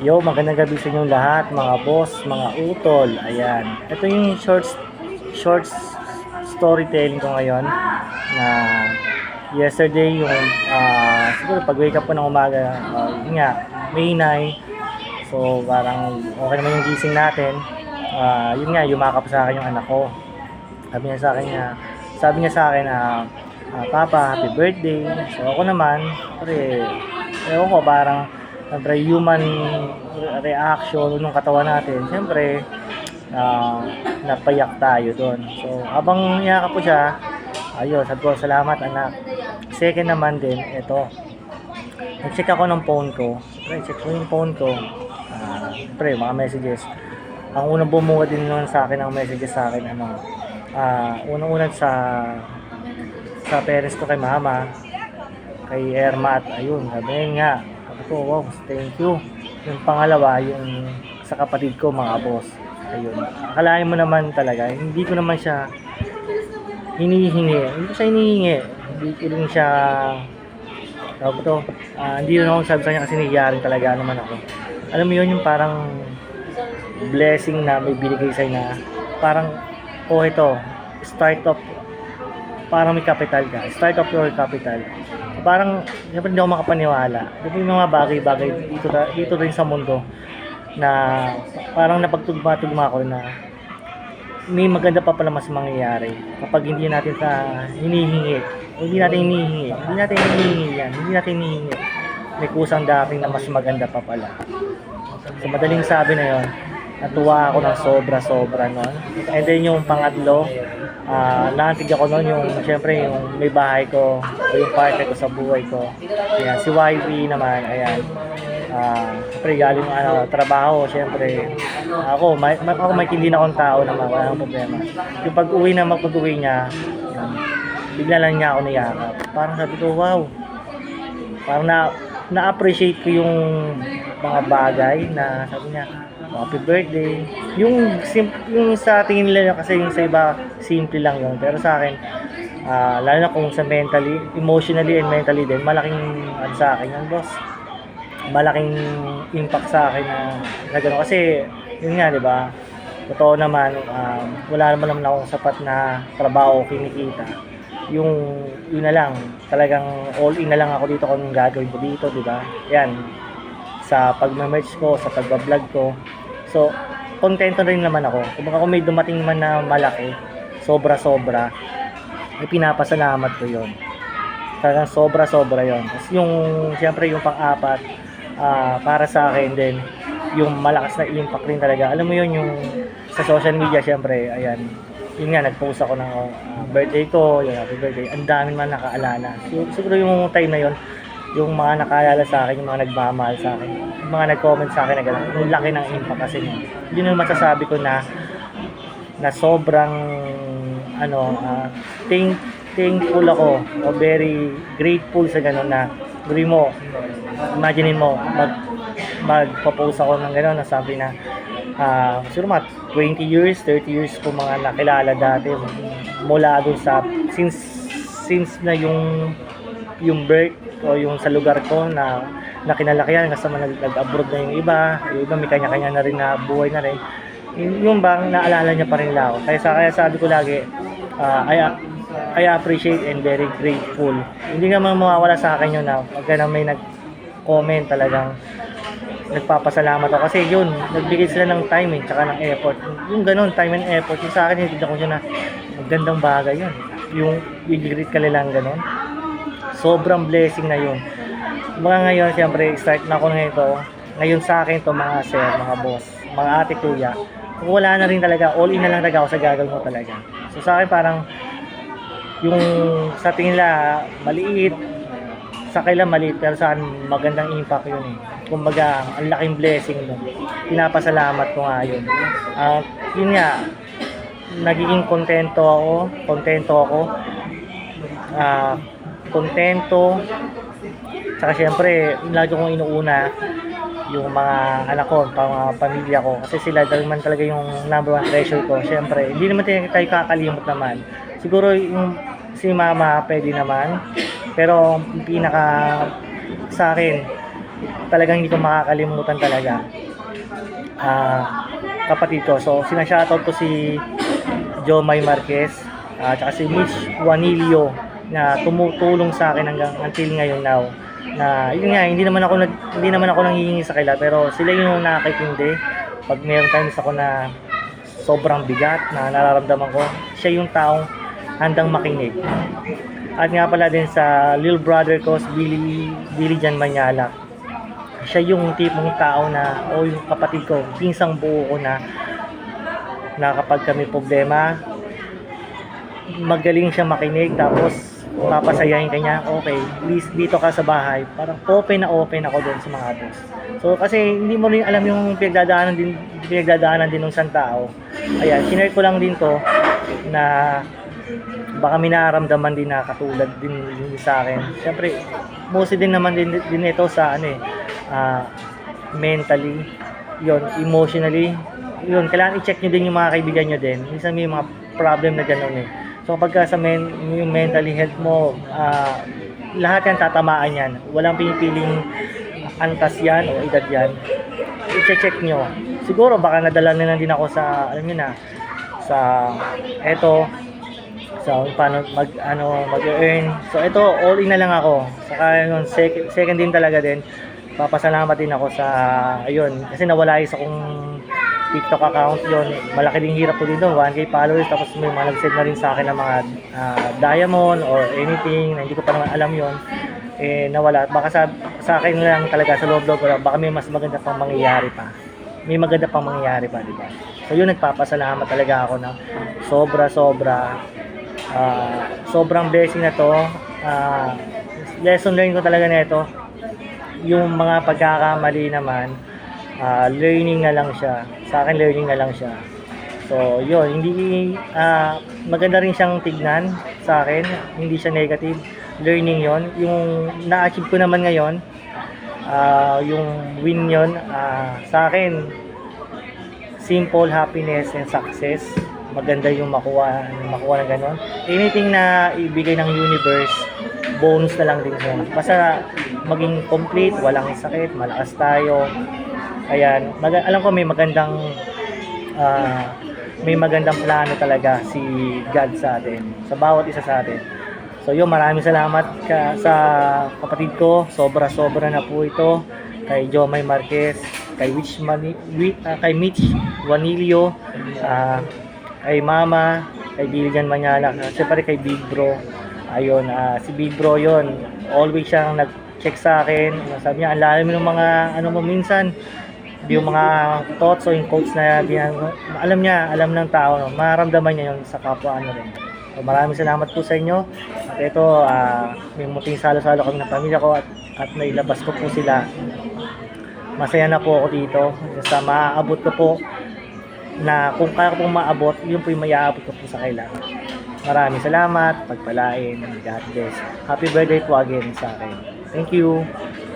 Yo, magandang gabi sa inyong lahat, mga boss, mga utol. Ayan. Ito yung short storytelling ko ngayon na yesterday yung siguro pag wake up ko ng umaga, yun nga, May 9. So parang okay naman yung gising natin. Yun nga, yumakap sa akin yung anak ko. Sabi niya sa akin na Papa, happy birthday. So ako naman, pre, ewan ko, parang siyempre human reaction ng katawan natin, siyempre napayak tayo doon. So habang niyakap ko siya, ayun, sabi ko salamat anak. Second naman din, ito, nag-check ako ng phone ko. Check ko yung phone ko, pre, mga messages. Ang unang bumuha din naman sa akin ng messages sa akin, unang-unang sa parents ko, kay mama, kay Ermat, ayun, sabi nga, sabi ko, wow, thank you. Yung pangalawa, yung sa kapatid ko, mga boss, ayun. Akalain mo naman talaga, hindi ko naman siya hinihingi, hindi ko rin siya, tawag to, hindi rin ako sabi sa kanya kasi nagyaring talaga naman ako. Alam mo yun, yung parang blessing na may binigay sa'yo na parang, ito, start up, parang may capital ka, start up your capital. Parang, siyempre hindi ako makapaniwala. Ito yung mga bagay-bagay dito rin sa mundo na parang napagtugma-tugma ko na may maganda pa pala mas mangyayari kapag hindi natin hinihingi. Hindi natin hinihingi. May kusang dating na mas maganda pa pala. So, madaling sabi na yon, natuwa ako ng sobra-sobra nun. And then yung pangatlo, naantig ako nun yung, syempre, yung may bahay ko o yung partner ko sa buhay ko. Ayan, si YB naman, ayan. Syempre, galing trabaho, syempre. Ako may hindi na akong tao naman, wala akong problema. Yung pag-uwi niya, ayan, bigla lang niya ako niyakap. Parang sabi ko, wow. Parang na-appreciate ko yung mga bagay na sabi niya, happy birthday. Yung sa tingin nila kasi yung sa iba simple lang yun, pero sa akin lalo na kung sa emotionally and mentally din, malaking sa akin yun, boss. Malaking impact sa akin na gano'n kasi yun nga, di ba? Totoo naman, wala naman akong sapat na trabaho kinikita. Yun na lang, talagang all in na lang ako dito kung gagawin ko dito, di ba? Yan, sa pagme-merch ko, sa pagba-vlog ko. So, kontento rin naman ako. Kung may dumating man na malaki, sobra-sobra, ay pinapasalamat ko yon. Talagang sobra-sobra yon. Tapos siyempre yung pang-apat, para sa akin din, yung malakas na impact rin talaga. Alam mo yun, yung sa social media, siyempre, ayan, yun nga, nag-post ako ng birthday ko, yung happy birthday, ang dami man nakaalala. Siguro yung time na yon, yung mga nakaalala sa akin, yung mga nagmamahal sa akin, yung mga nag-comment sa akin na gano'n, yung laki ng impact kasi yun yung masasabi ko na sobrang thankful ako o very grateful sa gano'n na imagine mo magpo-post ako ng gano'n na sabi na siguro mga 20 years, 30 years ko mga nakilala dati mula doon sa since na yung birth o yung sa lugar ko na kinalakihan kasama nag-abroad na yung iba may kanya-kanya na rin na buhay na rin, yung bang naalala niya pa rin ako. Kaya sabi ko lagi, I appreciate and very grateful. Hindi naman mawawala sa akin yun na pagka na may nag-comment, talagang nagpapasalamat ako kasi yun, nagbigay sila ng time tsaka ng effort. Yung ganun, time and effort, yung sa akin, hindi ko siya na magandang bagay yun. Yung i-greet ka nilang ganun, sobrang blessing na yun. Mga ngayon, siyempre, start na ako ngayon sa akin to, mga sir, mga boss, mga ate, kuya. Kung wala na rin talaga, all in na lang talaga ako sa gagawin mo talaga. So sa akin parang, yung sa tingin nila maliit, sa kanila maliit, pero sa akin magandang impact yun eh. Kumbaga, ang laking blessing nun. Pinapasalamat ko nga yun. Yun nga, nagiging kontento ako, saka syempre lagi kong inuuna yung mga anak ko, mga pamilya ko, kasi sila dahil man talaga yung number one treasure ko. Syempre hindi naman tayo kakalimot naman, siguro yung si mama pwede naman, pero pinaka sa akin talagang hindi ko makakalimutan talaga. Kapatid ko. So, sinashoutout ko si Jomay Marquez at saka si Mitch Juanilio na tumutulong sa akin hanggang until ngayon now. Na yun nga, hindi naman ako nanghihingi sa kanila, pero sila yung nakakaintindi pag meron times ako na sobrang bigat na nararamdaman ko, siya yung taong handang makinig. At nga pala din sa little brother ko, si Billy Jan Manyala. Siya yung tipong tao na, o yung kapatid ko, pinsang buo ko na kapag kami problema, magaling siya makinig, tapos papasayahin ka niya, okay, please dito ka sa bahay. Parang open ako doon sa mga boss. So kasi hindi mo rin alam yung pinagdadaanan din ng isang tao. Ayan, sinare ko lang din to na baka may nararamdaman din na katulad din sa akin. Siyempre, mostly din naman din ito sa mentally, yon, emotionally, yun, kailangan i-check nyo din yung mga kaibigan nyo din. Minsan may mga problem na gano'n eh. So kapag sa yung mentally health mo, lahat yan tatamaan yan. Walang pinipiling antas yan o edad yan. I-check nyo. Siguro baka nadala na din ako sa, alam nyo na, sa eto, so paano mag-earn. So ito, all in na lang ako. Saka yun, second din talaga din. Papasalamat din ako sa, ayun, kasi nawala isa kong TikTok account yon. Malaki din hirap ko din doon, 1K followers, tapos may mga nag-send na rin sa akin ng mga diamond or anything na hindi ko pa naman alam yon. Nawala. Baka sa akin lang talaga, sa loob ko lang, baka may mas maganda pang mangyayari pa. May maganda pang mangyayari pa, di ba? So yun, nagpapasalamat talaga ako na sobrang blessing na to. Lesson learned ko talaga na ito. Yung mga pagkakamali naman, learning na lang siya. Sa akin, learning na lang siya. So, yun, hindi maganda rin siyang tignan sa akin. Hindi siya negative. Learning yon. Yung na-achieve ko naman ngayon, yung win yon, sa akin, simple happiness and success. Maganda yung makuha ng ganon. Anything na ibigay ng universe, bonus na lang din siya. Basta maging complete, walang sakit, malakas tayo. Ayan, alam ko may magandang plano talaga si God sa atin, sa bawat isa sa atin. So yun, maraming salamat sa kapatid ko. Sobra na po ito. Kay Jomay Marquez, kay Mitch Juanilio, kay Mama, kay Bilgan Manyala, siyempre kay Big Bro. Ayun, si Big Bro yon, always siyang nag-check sa akin. Sabi niya, ang lalim ng mga minsan, yung mga thoughts o yung quotes na alam ng tao, no? Maramdaman niya yun sa kapwa rin. So, maraming salamat po sa inyo. At ito, may muting salo-salo kami ng pamilya ko at nailabas ko po sila. Masaya na po ako dito sa maaabot ko po, na kung kaya ko pong maabot, yun po yung maiaabot ko po sa kailangan. Maraming salamat, pagpalain, God bless. Happy birthday po again sa akin. Thank you.